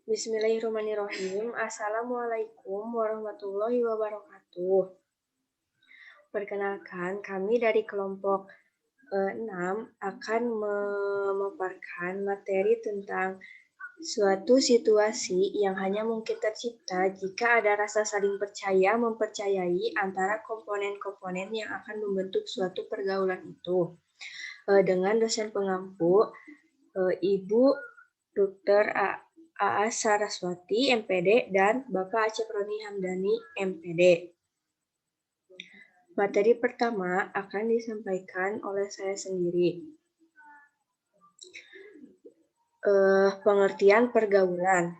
Bismillahirrahmanirrahim. Assalamualaikum warahmatullahi wabarakatuh. Perkenalkan, kami dari kelompok 6 akan memaparkan materi tentang suatu situasi yang hanya mungkin tercipta jika ada rasa saling percaya mempercayai antara komponen-komponen yang akan membentuk suatu pergaulan itu. Dengan dosen pengampu, Ibu Dr. Aa Saraswati, MPD, dan Bapak Acep Roni Hamdani, MPD. Materi pertama akan disampaikan oleh saya sendiri. Pengertian pergaulan.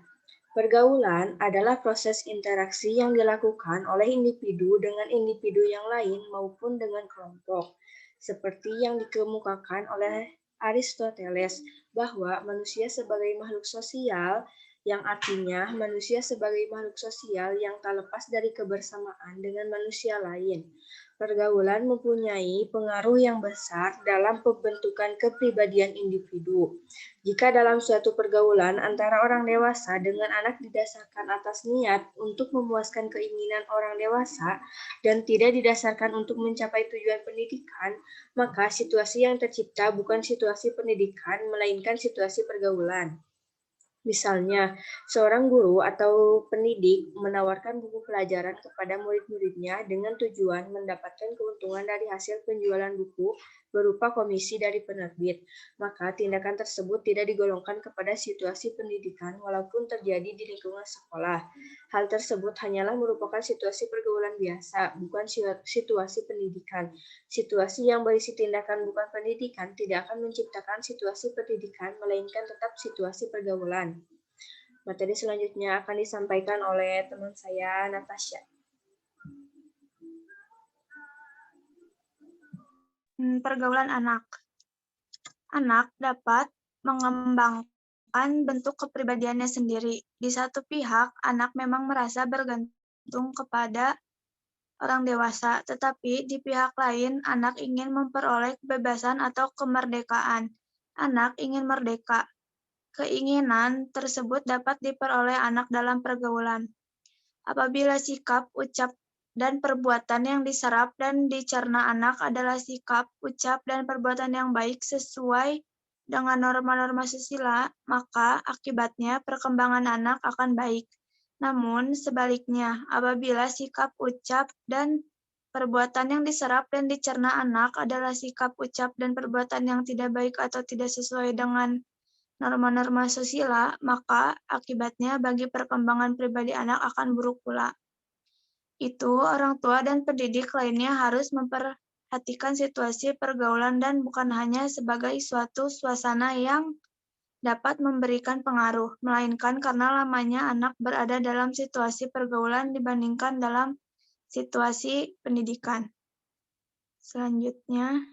Pergaulan adalah proses interaksi yang dilakukan oleh individu dengan individu yang lain maupun dengan kelompok. Seperti yang dikemukakan oleh Aristoteles bahwa manusia sebagai makhluk sosial, yang artinya manusia sebagai makhluk sosial yang tak lepas dari kebersamaan dengan manusia lain. Pergaulan mempunyai pengaruh yang besar dalam pembentukan kepribadian individu. Jika dalam suatu pergaulan antara orang dewasa dengan anak didasarkan atas niat untuk memuaskan keinginan orang dewasa dan tidak didasarkan untuk mencapai tujuan pendidikan, maka situasi yang tercipta bukan situasi pendidikan, melainkan situasi pergaulan. Misalnya, seorang guru atau pendidik menawarkan buku pelajaran kepada murid-muridnya dengan tujuan mendapatkan keuntungan dari hasil penjualan buku berupa komisi dari penerbit. Maka tindakan tersebut tidak digolongkan kepada situasi pendidikan walaupun terjadi di lingkungan sekolah. Hal tersebut hanyalah merupakan situasi pergaulan biasa, bukan situasi pendidikan. Situasi yang berisi tindakan bukan pendidikan tidak akan menciptakan situasi pendidikan, melainkan tetap situasi pergaulan. Materi selanjutnya akan disampaikan oleh teman saya, Natasha. Pergaulan anak. Anak dapat mengembangkan bentuk kepribadiannya sendiri. Di satu pihak, anak memang merasa bergantung kepada orang dewasa, tetapi di pihak lain, anak ingin memperoleh kebebasan atau kemerdekaan. Anak ingin merdeka. Keinginan tersebut dapat diperoleh anak dalam pergaulan. Apabila sikap, ucap, dan perbuatan yang diserap dan dicerna anak adalah sikap, ucap, dan perbuatan yang baik sesuai dengan norma-norma susila, maka akibatnya perkembangan anak akan baik. Namun sebaliknya, apabila sikap, ucap, dan perbuatan yang diserap dan dicerna anak adalah sikap, ucap, dan perbuatan yang tidak baik atau tidak sesuai dengan norma-norma susila, maka akibatnya bagi perkembangan pribadi anak akan buruk pula. Itu orang tua dan pendidik lainnya harus memperhatikan situasi pergaulan dan bukan hanya sebagai suatu suasana yang dapat memberikan pengaruh, melainkan karena lamanya anak berada dalam situasi pergaulan dibandingkan dalam situasi pendidikan. Selanjutnya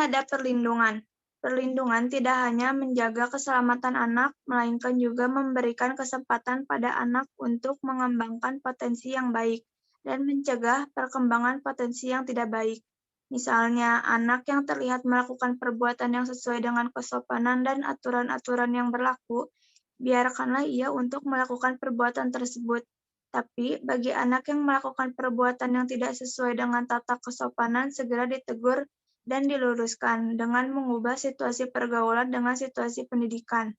ada perlindungan. Perlindungan tidak hanya menjaga keselamatan anak, melainkan juga memberikan kesempatan pada anak untuk mengembangkan potensi yang baik dan mencegah perkembangan potensi yang tidak baik. Misalnya, anak yang terlihat melakukan perbuatan yang sesuai dengan kesopanan dan aturan-aturan yang berlaku, biarkanlah ia untuk melakukan perbuatan tersebut. Tapi bagi anak yang melakukan perbuatan yang tidak sesuai dengan tata kesopanan, segera ditegur dan diluruskan dengan mengubah situasi pergaulan dengan situasi pendidikan.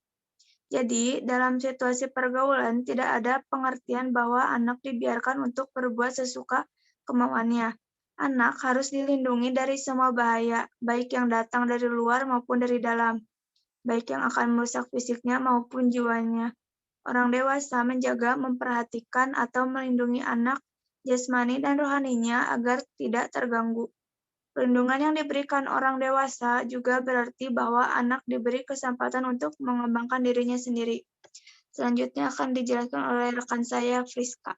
Jadi, dalam situasi pergaulan tidak ada pengertian bahwa anak dibiarkan untuk berbuat sesuka kemauannya. Anak harus dilindungi dari semua bahaya, baik yang datang dari luar maupun dari dalam, baik yang akan merusak fisiknya maupun jiwanya. Orang dewasa menjaga, memperhatikan, atau melindungi anak jasmani dan rohaninya agar tidak terganggu. Perlindungan yang diberikan orang dewasa juga berarti bahwa anak diberi kesempatan untuk mengembangkan dirinya sendiri. Selanjutnya akan dijelaskan oleh rekan saya, Friska.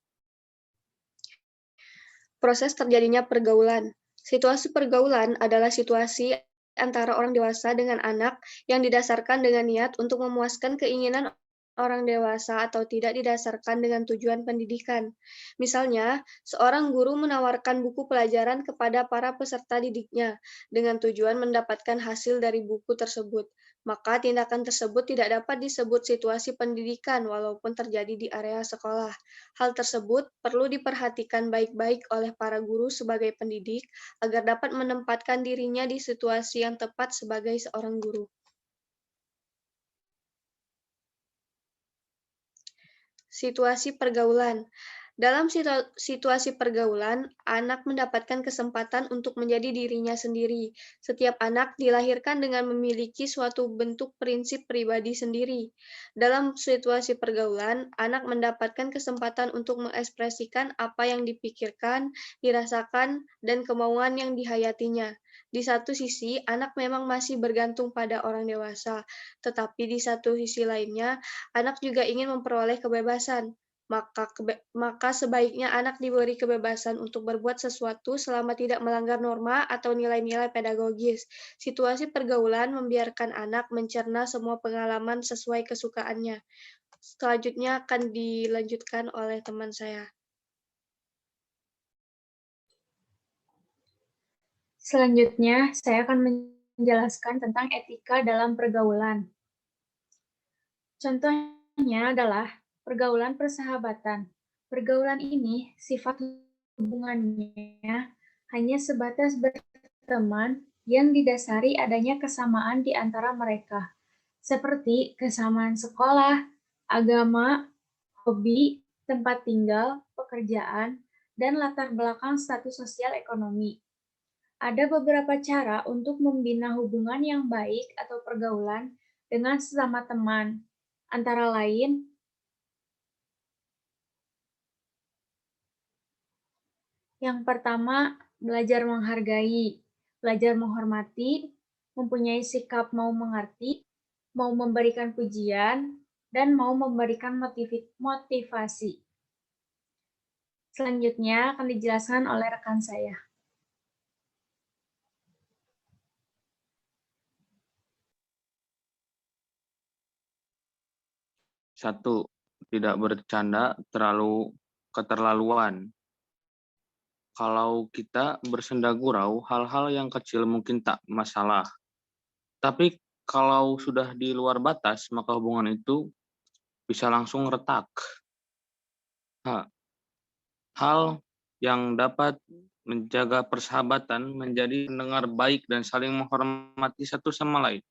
Proses terjadinya pergaulan. Situasi pergaulan adalah situasi antara orang dewasa dengan anak yang didasarkan dengan niat untuk memuaskan keinginan orang dewasa atau tidak didasarkan dengan tujuan pendidikan. Misalnya, seorang guru menawarkan buku pelajaran kepada para peserta didiknya dengan tujuan mendapatkan hasil dari buku tersebut. Maka tindakan tersebut tidak dapat disebut situasi pendidikan walaupun terjadi di area sekolah. Hal tersebut perlu diperhatikan baik-baik oleh para guru sebagai pendidik agar dapat menempatkan dirinya di situasi yang tepat sebagai seorang guru. Situasi pergaulan. Dalam situasi pergaulan, anak mendapatkan kesempatan untuk menjadi dirinya sendiri. Setiap anak dilahirkan dengan memiliki suatu bentuk prinsip pribadi sendiri. Dalam situasi pergaulan, anak mendapatkan kesempatan untuk mengekspresikan apa yang dipikirkan, dirasakan, dan kemauan yang dihayatinya. Di satu sisi, anak memang masih bergantung pada orang dewasa, tetapi di satu sisi lainnya, anak juga ingin memperoleh kebebasan. Maka sebaiknya anak diberi kebebasan untuk berbuat sesuatu selama tidak melanggar norma atau nilai-nilai pedagogis. Situasi pergaulan membiarkan anak mencerna semua pengalaman sesuai kesukaannya. Selanjutnya akan dilanjutkan oleh teman saya. Selanjutnya, saya akan menjelaskan tentang etika dalam pergaulan. Contohnya adalah pergaulan persahabatan. Pergaulan ini sifat hubungannya hanya sebatas berteman yang didasari adanya kesamaan di antara mereka, seperti kesamaan sekolah, agama, hobi, tempat tinggal, pekerjaan, dan latar belakang status sosial ekonomi. Ada beberapa cara untuk membina hubungan yang baik atau pergaulan dengan sesama teman, antara lain, yang pertama, belajar menghargai, belajar menghormati, mempunyai sikap mau mengerti, mau memberikan pujian, dan mau memberikan motivasi. Selanjutnya akan dijelaskan oleh rekan saya. Satu, tidak bercanda terlalu keterlaluan. Kalau kita bersenda gurau, hal-hal yang kecil mungkin tak masalah. Tapi kalau sudah di luar batas, maka hubungan itu bisa langsung retak. Hal yang dapat menjaga persahabatan menjadi pendengar baik dan saling menghormati satu sama lain.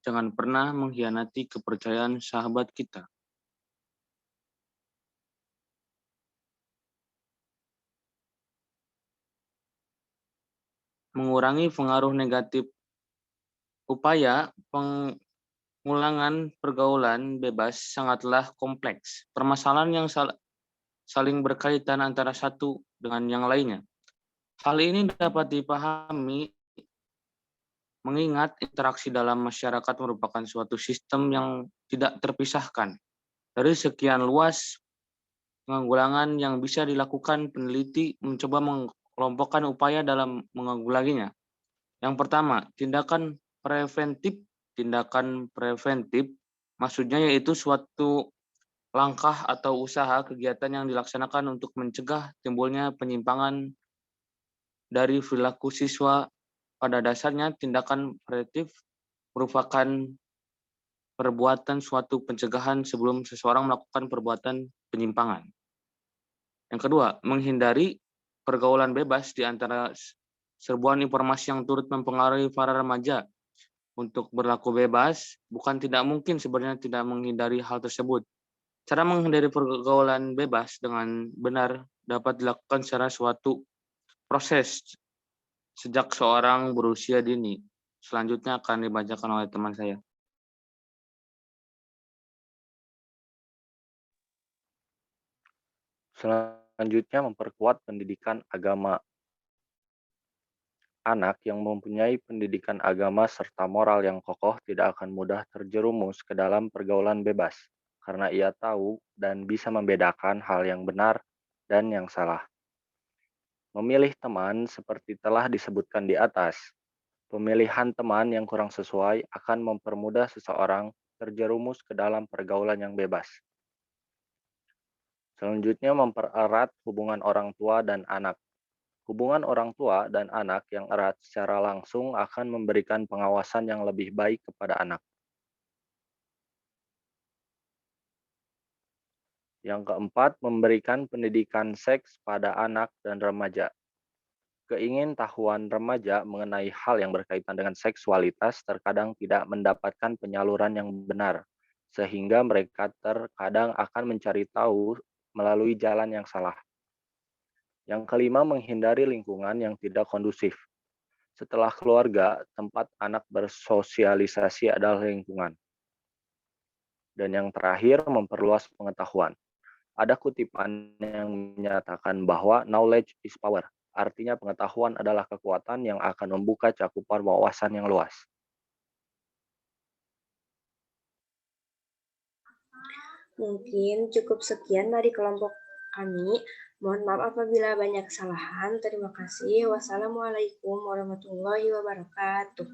Jangan pernah mengkhianati kepercayaan sahabat kita. Mengurangi pengaruh negatif. Upaya pengulangan pergaulan bebas sangatlah kompleks. Permasalahan yang saling berkaitan antara satu dengan yang lainnya. Hal ini dapat dipahami mengingat interaksi dalam masyarakat merupakan suatu sistem yang tidak terpisahkan. Dari sekian luas penanggulangan yang bisa dilakukan, peneliti mencoba mengelompokkan upaya dalam menanggulanginya. Yang pertama, tindakan preventif. Tindakan preventif maksudnya yaitu suatu langkah atau usaha kegiatan yang dilaksanakan untuk mencegah timbulnya penyimpangan dari perilaku siswa. Pada dasarnya, tindakan preventif merupakan perbuatan suatu pencegahan sebelum seseorang melakukan perbuatan penyimpangan. Yang kedua, menghindari pergaulan bebas di antara serbuan informasi yang turut mempengaruhi para remaja. Untuk berlaku bebas, bukan tidak mungkin sebenarnya tidak menghindari hal tersebut. Cara menghindari pergaulan bebas dengan benar dapat dilakukan secara suatu proses sejak seorang berusia dini. Selanjutnya akan dibacakan oleh teman saya. Selanjutnya, memperkuat pendidikan agama. Anak yang mempunyai pendidikan agama serta moral yang kokoh tidak akan mudah terjerumus ke dalam pergaulan bebas, karena ia tahu dan bisa membedakan hal yang benar dan yang salah. Memilih teman seperti telah disebutkan di atas. Pemilihan teman yang kurang sesuai akan mempermudah seseorang terjerumus ke dalam pergaulan yang bebas. Selanjutnya, mempererat hubungan orang tua dan anak. Hubungan orang tua dan anak yang erat secara langsung akan memberikan pengawasan yang lebih baik kepada anak. Yang keempat, memberikan pendidikan seks pada anak dan remaja. Keingintahuan remaja mengenai hal yang berkaitan dengan seksualitas terkadang tidak mendapatkan penyaluran yang benar, sehingga mereka terkadang akan mencari tahu melalui jalan yang salah. Yang kelima, menghindari lingkungan yang tidak kondusif. Setelah keluarga, tempat anak bersosialisasi adalah lingkungan. Dan yang terakhir, memperluas pengetahuan. Ada kutipan yang menyatakan bahwa knowledge is power. Artinya pengetahuan adalah kekuatan yang akan membuka cakupan wawasan yang luas. Mungkin cukup sekian dari kelompok kami. Mohon maaf apabila banyak kesalahan. Terima kasih. Wassalamualaikum warahmatullahi wabarakatuh.